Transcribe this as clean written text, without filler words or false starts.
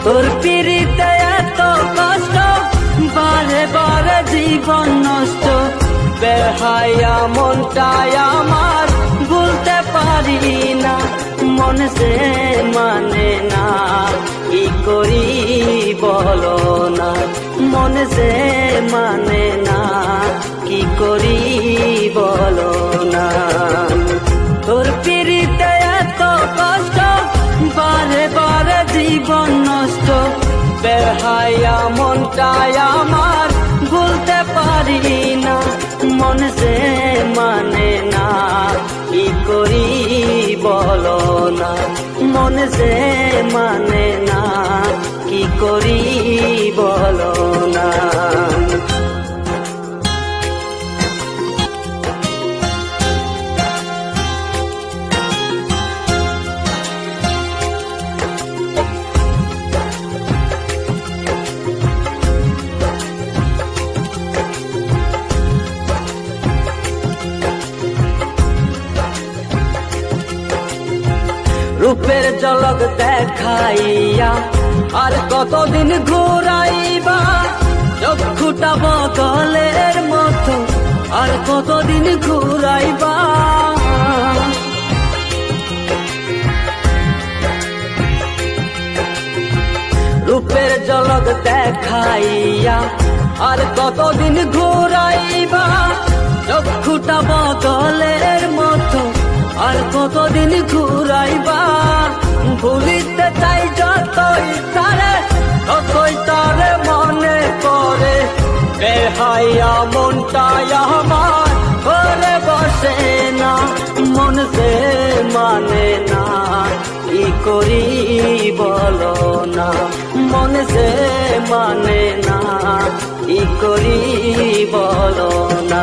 তোর পিড়িতে এত কষ্ট, বারে বারে জীবন নষ্ট। বেহায়া মনটাই আমার ভুলতে পারি না, মন সে মানে না, কি করি বলো না। মন সে মানে না, কি করি বলো না। তোর পিড়িতে এত কষ্ট, বারে বারে জীবন নষ্ট। বেহায়া মনটাই আমার ভুলতে পারি না, মন সে মানে না, কি করি বলো না। মন সে মানে না, কি করি বলো না। রূপের ঝলক দেখাইয়া আর কতদিন ঘুরাইবা, চক্ষুটা বদলের মতো আর কতদিন ঘুরাইবা। রূপের ঝলক দেখাইয়া আর কতদিন ঘুরাইবা, চক্ষুটা বদলের মতো আর কতদিন ঘুরাইবা। ভুলিতে চাই যতই তারে, ততই তারে মনে করে। বেহায়া মনটাই আমার ঘরে বসে না, মন সে মানে না, কি করি বলো না। মন সে মানে না, কি করি বলো না।